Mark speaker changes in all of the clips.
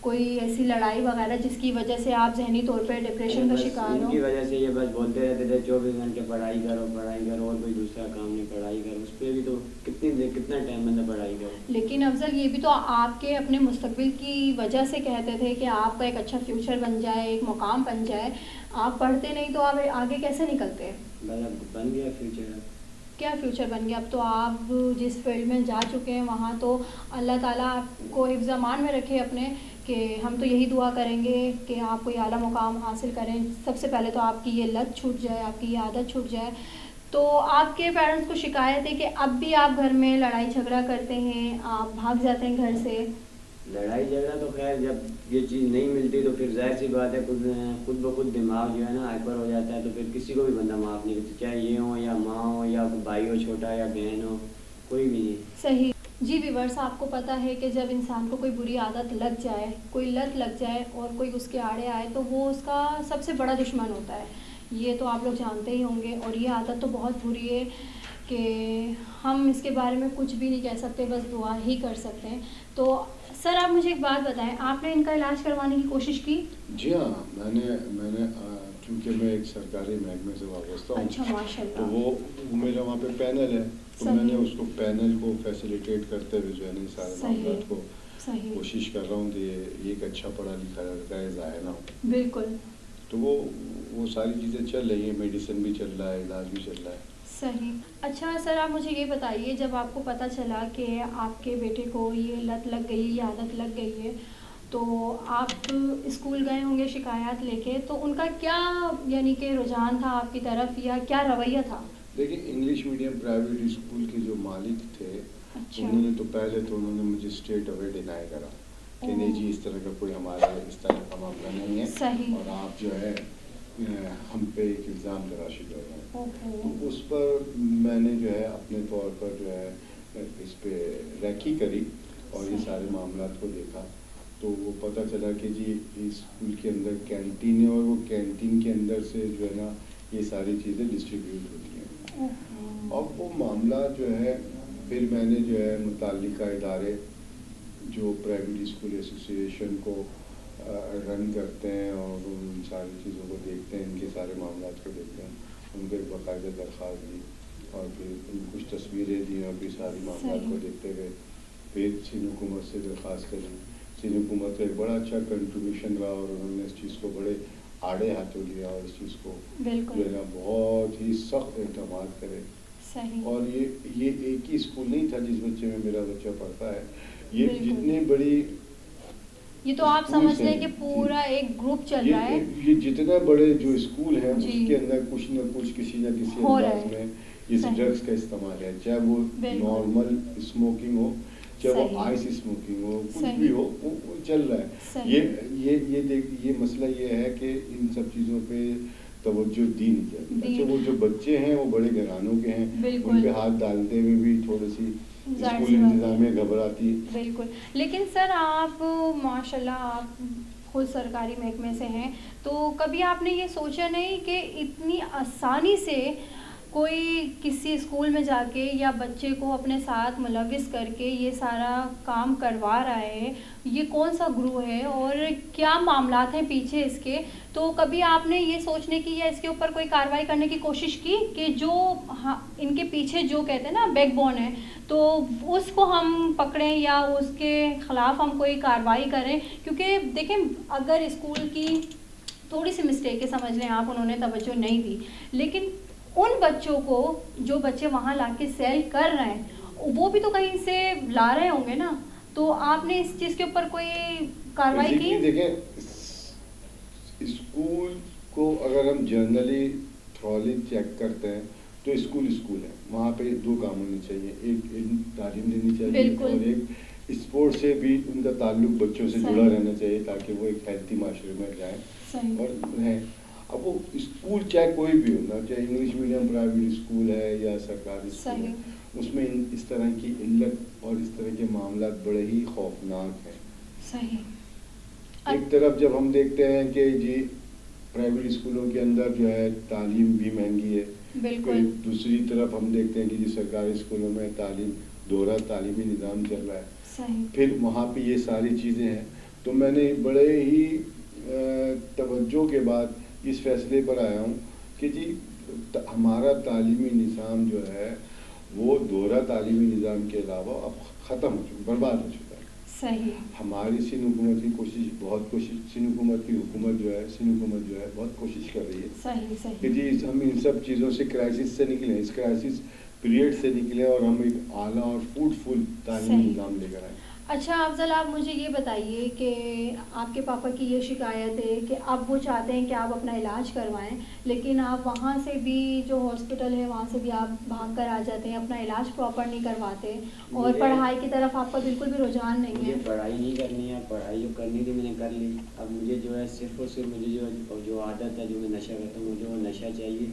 Speaker 1: کوئی ایسی لڑائی وغیرہ جس کی وجہ سے آپ ذہنی طور پہ ڈپریشن کا شکار
Speaker 2: ان
Speaker 1: ہو؟
Speaker 2: کی وجہ سے یہ بس بولتے رہتے تھے 24 گھنٹے پڑھائی کرو اور کوئی دوسرا کام نہیں، پڑھائی کرو. اس پہ بھی تو کتنا ٹائم بندہ پڑھائی کرو.
Speaker 1: لیکن افضل یہ بھی تو آپ کے اپنے مستقبل کی وجہ سے کہتے تھے کہ آپ کا ایک اچھا فیوچر بن جائے، ایک مقام بن جائے. آپ پڑھتے نہیں تو آپ آگے کیسے نکلتے؟
Speaker 2: بن گیا فیوچر.
Speaker 1: کیا فیوچر بن گیا؟ اب تو آپ جس فیلڈ میں جا چکے ہیں وہاں تو اللہ تعالیٰ آپ کو حفظ امان میں رکھے اپنے، کہ ہم تو یہی دعا کریں گے کہ آپ کوئی اعلیٰ مقام حاصل کریں. سب سے پہلے تو آپ کی یہ لت چھوٹ جائے، آپ کی یہ عادت چھوٹ جائے. تو آپ کے پیرنٹس کو شکایت ہے کہ اب بھی آپ گھر میں لڑائی جھگڑا کرتے ہیں، آپ بھاگ جاتے ہیں گھر سے.
Speaker 2: لڑائی جھگڑا تو خیر جب یہ چیز نہیں ملتی تو پھر ظاہر سی بات ہے خود بخود دماغ جو ہے نا ہائپر ہو جاتا ہے. تو پھر کسی کو بھی بندہ معاف نہیں کرتا، چاہے یہ ہو یا ماں ہو یا بھائی ہو چھوٹا یا بہن ہو، کوئی بھی نہیں.
Speaker 1: صحیح. جی ویورس، آپ کو پتہ ہے کہ جب انسان کو کوئی بری عادت لگ جائے، کوئی لت لگ جائے اور کوئی اس کے آڑے آئے تو وہ اس کا سب سے بڑا دشمن ہوتا ہے. یہ تو آپ لوگ جانتے ہی ہوں گے. اور یہ عادت تو بہت بری ہے کہ ہم اس کے بارے میں کچھ بھی نہیں کہہ سکتے، بس دعا ہی کر سکتے ہیں. تو سر آپ مجھے ایک بات بتائیں، آپ نے ان کا علاج کروانے کی کوشش کی؟
Speaker 3: جی ہاں، میں نے چونکہ میں ایک سرکاری محکمے سے وابستہ ہوں.
Speaker 1: اچھا، ماشاء اللہ.
Speaker 3: تو وہ میرا وہاں پہ پینل ہے، تو میں نے اس کو پینل کو فیسیلیٹیٹ کرتے ہوئے جو ہے نا سارے معاملات کو کوشش کر رہا ہوں کہ یہ ایک اچھا پڑھا لکھا لڑکا ہے، ظاہر نہ ہو.
Speaker 1: بالکل.
Speaker 3: تو وہ ساری چیزیں چل رہی ہیں، میڈیسن بھی چل رہا ہے، علاج بھی چل رہا ہے.
Speaker 1: صحیح. اچھا سر، آپ مجھے یہ بتائیے، جب آپ کو پتہ چلا کہ آپ کے بیٹے کو یہ لت لگ گئی، یہ عادت لگ گئی ہے، تو آپ اسکول گئے ہوں گے شکایات لے کے، تو ان کا کیا یعنی کہ رجحان تھا آپ کی طرف یا کیا رویہ تھا؟
Speaker 3: دیکھیں، انگلش میڈیم پرائیویٹ اسکول کے جو مالک تھے،
Speaker 1: اچھا.
Speaker 3: انہوں نے تو پہلے تو انہوں نے مجھے اسٹریٹ اوے ڈینائی کرا کہ نہیں جی، اس طرح کا کوئی ہمارا اس طرح کا معاملہ نہیں ہے.
Speaker 1: صحیح.
Speaker 3: اور آپ جو ہے ہم پہ ایک الزام تراشی کر رہے ہیں. تو اس پر میں نے جو ہے اپنے طور پر جو ہے اس پہ ریکی کری اور یہ سارے معاملات کو دیکھا. تو وہ پتہ چلا کہ جی اسکول کے اندر کینٹین ہے اور وہ کینٹین کے اندر سے جو ہے نا یہ ساری چیزیں ڈسٹریبیوٹ ہوتی ہیں. اب وہ معاملہ جو ہے پھر میں نے جو ہے متعلقہ ادارے جو پرائیویٹ اسکول ایسوسی ایشن کو رن کرتے ہیں اور ان ساری چیزوں کو دیکھتے ہیں، ان کے سارے معاملات کو دیکھتے ہیں، ان کو ایک باقاعدہ درخواست دی اور پھر ان کچھ تصویریں دی اور پھر ساری معاملات کو دیکھتے ہوئے پھر سندھ حکومت سے درخواست کری. سندھ حکومت کا ایک بڑا اچھا کنٹریبیوشن رہا اور انہوں نے اس چیز کو بڑے آڑے ہاتھوں لیا اور اس چیز کو جو ہے نا بہت ہی سخت اقدامات کرے. اور یہ ایک ہی اسکول نہیں تھا جس بچے میں میرا بچہ پڑھتا ہے، یہ جتنی بڑی،
Speaker 1: یہ تو آپ سمجھ لیں کہ پورا ایک گروپ چل رہا ہے.
Speaker 3: یہ جتنے بڑے جو اسکول ہیں اس کے اندر کچھ نہ کچھ کسی نہ کسی انداز میں اس ڈرگس کا استعمال ہے، چاہے وہ نارمل اسموکنگ ہو، چاہے وہ آئس اسموکنگ ہو، کچھ بھی ہو، وہ چل رہا ہے. یہ مسئلہ یہ ہے کہ ان سب چیزوں پہ توجہ دی نہیں جاتی. اچھا، وہ جو بچے ہیں وہ بڑے گھرانوں کے ہیں، ان پہ ہاتھ ڈالتے ہوئے بھی تھوڑی سی اسکول انتظامیہ گھبراتی.
Speaker 1: بالکل. لیکن سر آپ ماشاء اللہ آپ خود سرکاری محکمے سے ہیں، تو کبھی آپ نے یہ سوچا نہیں کہ اتنی آسانی سے کوئی کسی اسکول میں جا کے یا بچے کو اپنے ساتھ ملوث کر کے یہ سارا کام کروا رہا ہے، یہ کون سا گروہ ہے اور کیا معاملات ہیں پیچھے اس کے؟ تو کبھی آپ نے یہ سوچنے کی یا اس کے اوپر کوئی کارروائی کرنے کی کوشش کی کہ جو ان کے پیچھے جو کہتے ہیں نا بیک بون ہے، تو اس کو ہم پکڑیں یا اس کے خلاف ہم کوئی کارروائی کریں؟ کیونکہ دیکھیں، اگر اسکول کی تھوڑی سی مسٹیک ہے، سمجھ لیں آپ، انہوں نے توجہ نہیں دی، لیکن ان بچوں کو جو بچے وہاں لا کے سیل کر رہے ہیں وہ بھی تو کہیں سے لا رہے ہوں گے نا. تو آپ نے اس چیز کے اوپر کوئی کارروائی کی؟
Speaker 3: دیکھیں، اسکول کو اگر ہم جنرلی تھرولی چیک کرتے ہیں تو اسکول ہے، وہاں پہ دو کام ہونے چاہیے، ایک تعلیم دینی چاہیے اور ایک اسپورٹ سے بھی ان کا تعلق بچوں سے جڑا رہنا چاہیے تاکہ وہ ایک ہیلتھی معاشرے میں جائیں اور رہیں. اب وہ اسکول چاہے کوئی بھی ہو نا، چاہے انگلش میڈیم پرائیویٹ اسکول ہے یا سرکاری اسکول ہے، اس میں اس طرح کی علت اور اس طرح کے معاملات بڑے ہی خوفناک ہیں.
Speaker 1: صحیح.
Speaker 3: ایک طرف جب ہم دیکھتے ہیں کہ جی پرائیویٹ اسکولوں کے اندر جو ہے تعلیم بھی مہنگی ہے،
Speaker 1: بالکل.
Speaker 3: دوسری طرف ہم دیکھتے ہیں کہ جی سرکاری اسکولوں میں دوہرا تعلیمی نظام چل رہا ہے.
Speaker 1: صحیح.
Speaker 3: پھر وہاں پہ یہ ساری چیزیں ہیں تو میں نے بڑے ہی توجہ کے بعد اس فیصلے پر آیا ہوں کہ جی ہمارا تعلیمی نظام جو ہے وہ دوہرا تعلیمی نظام کے علاوہ اب ختم ہو چکا، برباد ہو چکا ہے.
Speaker 1: صحیح.
Speaker 3: ہماری سندھ حکومت کی کوشش سندھ حکومت کی حکومت جو ہے بہت کوشش کر رہی ہے
Speaker 1: صحیح
Speaker 3: کہ
Speaker 1: صحیح.
Speaker 3: جی ہم ان سب چیزوں سے کرائسس سے نکلیں، اس کرائسس پیریڈ سے نکلیں اور ہم ایک اعلیٰ اور فروٹفل تعلیمی نظام لے کر آئیں.
Speaker 1: اچھا افضل، آپ مجھے یہ بتائیے کہ آپ کے پاپا کی یہ شکایت ہے کہ اب وہ چاہتے ہیں کہ آپ اپنا علاج کروائیں، لیکن آپ وہاں سے بھی جو ہاسپٹل ہے وہاں سے بھی آپ بھاگ کر آ جاتے ہیں، اپنا علاج پراپر نہیں کرواتے، اور پڑھائی کی طرف آپ کا بالکل بھی رجحان نہیں ہے.
Speaker 2: مجھے پڑھائی نہیں کرنی ہے، پڑھائی جو کرنی تھی میں نے کر لی. اب مجھے جو ہے صرف اور صرف مجھے جو عادت ہے، جو میں نشہ کرتا ہوں، مجھے وہ نشہ چاہیے.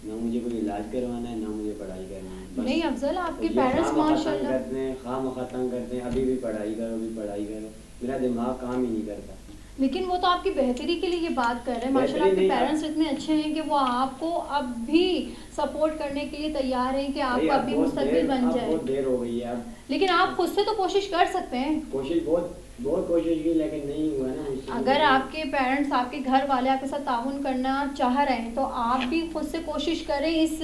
Speaker 2: نہ مجھے کوئی علاج کروانا ہے، نہ مجھے پڑھائی کرنی ہے.
Speaker 1: نہیں افضل، آپ کے پیرنٹس ماشاء اللہ
Speaker 2: کرتے ہیں، خواہ ختم کرتے ہیں، ابھی بھی پڑھائی کرو، ابھی پڑھائی کرو. میرا دماغ کام ہی نہیں کرتا.
Speaker 1: لیکن وہ تو آپ کی بہتری کے لیے یہ بات کر رہے ہیں. ماشاء اللہ آپ کے پیرنٹس اتنے اچھے ہیں کہ وہ آپ کو اب بھی سپورٹ کرنے کے لیے تیار ہیں کہ آپ کا اب بھی مستقبل بن جائے.
Speaker 2: بہت دیر ہو گئی ہے اب.
Speaker 1: لیکن آپ خود سے تو کوشش کر سکتے ہیں.
Speaker 2: کوشش بہت کوشش کی، لیکن نہیں ہوا نا.
Speaker 1: اگر آپ کے پیرنٹس، آپ کے گھر والے آپ کے ساتھ تعاون کرنا چاہ رہے ہیں تو آپ بھی خود سے کوشش کریں اس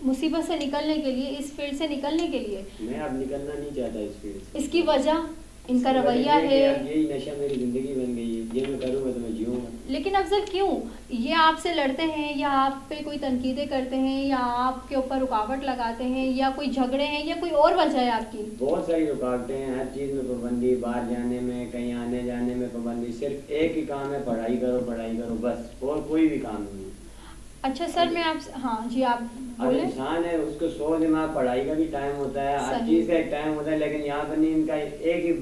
Speaker 1: مصیبت سے نکلنے کے لیے، اس فیلڈ سے نکلنے کے لیے.
Speaker 2: میں اب نکلنا نہیں چاہتا اس فیلڈ سے.
Speaker 1: اس کی وجہ ان کا رویہ ہے.
Speaker 2: یہی نشہ میری زندگی بن گئی ہے، یہ میں کروں گا تو میں جیوں گا.
Speaker 1: لیکن افضل کیوں یہ آپ سے لڑتے ہیں، یا آپ پہ کوئی تنقیدیں کرتے ہیں، یا آپ کے اوپر رکاوٹ لگاتے ہیں، یا کوئی جھگڑے ہیں، یا کوئی اور وجہ ہے آپ کی؟
Speaker 2: بہت ساری رکاوٹیں ہیں، ہر چیز میں پابندی، باہر جانے میں، کہیں آنے جانے میں پابندی. صرف ایک ہی کام ہے، پڑھائی کرو بس، اور کوئی بھی کام نہیں.
Speaker 1: اچھا سر، میں آپ ہاں جی آپ
Speaker 2: بولیں. انسان ہے، اس کو 100 دماغ، پڑھائی کا بھی ٹائم ہوتا ہے، ہر چیز کا ایک ٹائم ہوتا ہے، لیکن یہاں پر نہیں. ان کا ایک ہی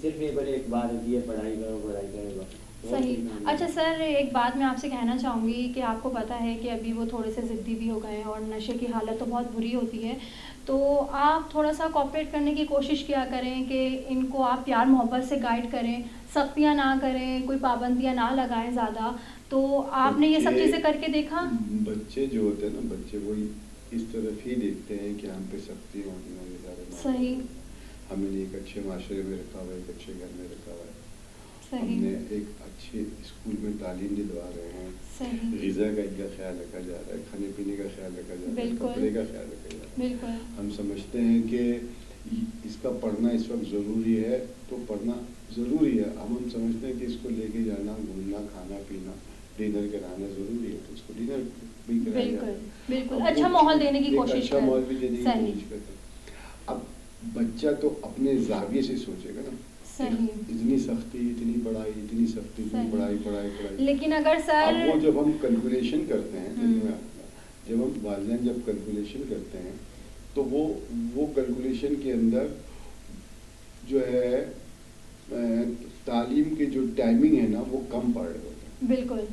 Speaker 2: صرف ایک بات ہوتی ہے، پڑھائی کرو.
Speaker 1: صحیح. اچھا سر، ایک بات میں آپ سے کہنا چاہوں گی کہ آپ کو پتہ ہے کہ ابھی وہ تھوڑے سے ضدی بھی ہو گئے ہیں اور نشے کی حالت تو بہت بری ہوتی ہے، تو آپ تھوڑا سا کوآپریٹ کرنے کی کوشش کیا کریں کہ ان کو آپ پیار محبت سے گائیڈ کریں، سختیاں نہ کریں، کوئی پابندیاں نہ لگائیں زیادہ. تو آپ نے یہ سب چیزیں کر کے دیکھا؟
Speaker 3: بچے جو ہوتے ہیں نا، بچے وہی اس طرف ہی دیکھتے ہیں کہ ہم پہ سختی ہوتی ہے.
Speaker 1: صحیح.
Speaker 3: ہمیں ایک اچھے معاشرے میں رکھا ہوا ہے، ایک اچھے گھر میں رکھا ہوا ہے.
Speaker 1: صحیح.
Speaker 3: ہم نے ایک اچھے اسکول میں تعلیم دلوا رہے ہیں.
Speaker 1: صحیح.
Speaker 3: غذا کا ان کا خیال رکھا جا رہا ہے، کھانے پینے کا خیال رکھا جا رہا ہے، کپڑے کا خیال رکھا جا رہا ہے.
Speaker 1: بالکل.
Speaker 3: ہم سمجھتے ہیں کہ اس کا پڑھنا اس وقت ضروری ہے، تو پڑھنا ضروری ہے. ہم سمجھتے ہیں کہ اس کو لے کے جانا، گھومنا، کھانا پینا، ڈنر کرانا ضروری ہے، تو اس کو ڈنر بھی کرایا جاتا ہے.
Speaker 1: بالکل اچھا ماحول دینے کی کوشش
Speaker 3: اچھا ماحول بھی دینے کی کوشش کرتے ہیں. اب بچہ تو اپنے زاویے سے سوچے گا نا، اتنی سختی، اتنی پڑھائی، اتنی سختی، اتنی پڑھائی.
Speaker 1: لیکن اگر سر
Speaker 3: وہ جب ہم کیلکولیشن کرتے ہیں، جب ہم والدین جب کیلکولیشن کرتے ہیں تو وہ کیلکولیشن کے اندر جو ہے تعلیم کی جو ٹائمنگ ہے نا وہ کم پڑ رہے ہوتے ہیں.
Speaker 1: بالکل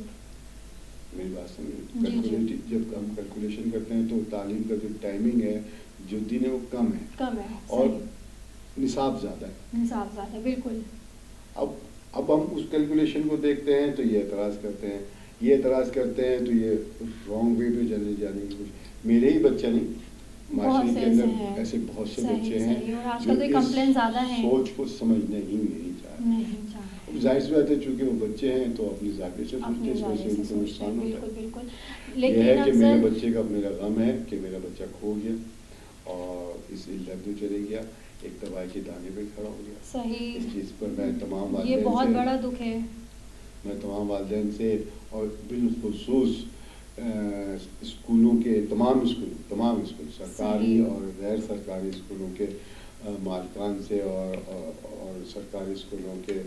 Speaker 3: میری بات سمجھیں. جب ہم کیلکولیشن کرتے ہیں تو تعلیم کا جو ٹائمنگ ہے، جو دن ہے، وہ کم ہے اور نصاب زیادہ ہے.
Speaker 1: بالکل.
Speaker 3: اب ہم اس کیلکولیشن کو دیکھتے ہیں تو یہ اعتراض کرتے ہیں تو یہ رانگ وے پہ جانے کی. میرے ہی بچہ نہیں، معاشرے کے اندر ایسے بہت سے بچے ہیں جو اس سوچ کو سمجھنا ہی نہیں چاہتے. ظاہر سی بات ہے، چونکہ وہ بچے ہیں تو اپنی ذاتی سے سوچتے ہیں، اس وجہ سے ان کو نقصان ہوتا ہے. یہ ہے کہ میرے بچے کا میرا غم ہے کہ میرا بچہ کھو گیا اور اس علت میں چلے گیا، ایک تباہی کے دانے پہ کھڑا ہو گیا.
Speaker 1: صحیح.
Speaker 3: اس چیز پر میں تمام
Speaker 1: والدین سے، یہ بہت بڑا دکھ ہے.
Speaker 3: میں تمام والدین سے اور بالخصوص اسکولوں کے تمام اسکول سرکاری اور غیر سرکاری اسکولوں کے مالکان سے اور سرکاری اسکولوں کے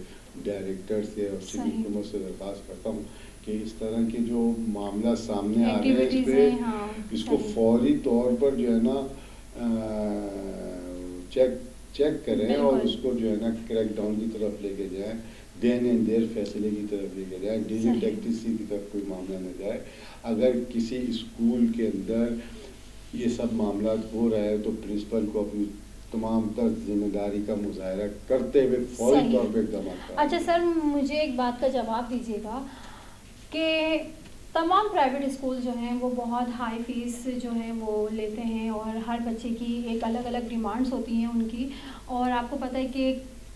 Speaker 3: ڈائریکٹر سے اور سندھ حکومت سے درخواست کرتا ہوں کہ اس طرح کے جو معاملہ سامنے آ رہے ہیں اس پہ اس کو فوری طور پر جو ہے نا چیک کریں اور اس کو جو ہے نا کریک ڈاؤن کی طرف لے کے جائیں، دین اینڈ دیر فیصلے کی طرف لے کے جائیں، ڈیلی ٹیکٹیسی کی طرف کوئی معاملہ نہ جائے. اگر کسی اسکول کے اندر یہ سب معاملات ہو رہا ہے تو پرنسپل کو اپنی تمام تر ذمہ داری کا مظاہرہ کرتے ہوئے فوری طور پہ اقدامات کریں.
Speaker 1: اچھا سر، مجھے ایک بات کا جواب دیجیے گا کہ تمام پرائیویٹ اسکول جو ہیں وہ بہت ہائی فیس جو ہیں وہ لیتے ہیں اور ہر بچے کی ایک الگ الگ ڈیمانڈس ہوتی ہیں ان کی، اور آپ کو پتہ ہے کہ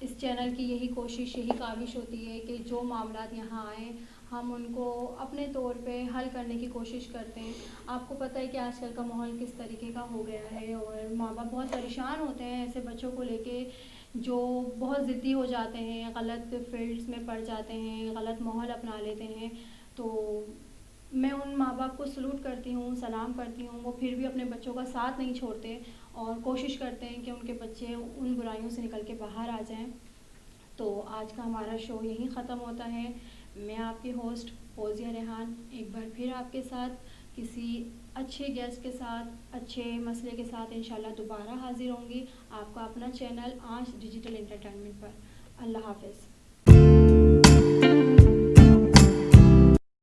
Speaker 1: اس چینل کی یہی کوشش، یہی کاوش ہوتی ہے کہ جو معاملات یہاں آئیں ہم ان کو اپنے طور پہ حل کرنے کی کوشش کرتے ہیں. آپ کو پتہ ہے کہ آج کل کا ماحول کس طریقے کا ہو گیا ہے اور ماں باپ بہت پریشان ہوتے ہیں ایسے بچوں کو لے کے جو بہت ضدی ہو جاتے ہیں، غلط فیلڈس میں پڑ جاتے ہیں، غلط ماحول اپنا لیتے ہیں. تو میں ان ماں باپ کو سلوٹ کرتی ہوں، سلام کرتی ہوں. وہ پھر بھی اپنے بچوں کا ساتھ نہیں چھوڑتے اور کوشش کرتے ہیں کہ ان کے بچے ان برائیوں سے نکل کے باہر آ جائیں. تو آج کا ہمارا شو یہیں ختم ہوتا ہے. میں آپ کی ہوسٹ فوزیہ ریحان ایک بار پھر آپ کے ساتھ کسی اچھے گیسٹ کے ساتھ، اچھے مسئلے کے ساتھ انشاءاللہ دوبارہ حاضر ہوں گی آپ کا اپنا چینل آج ڈیجیٹل انٹرٹینمنٹ پر. اللہ حافظ.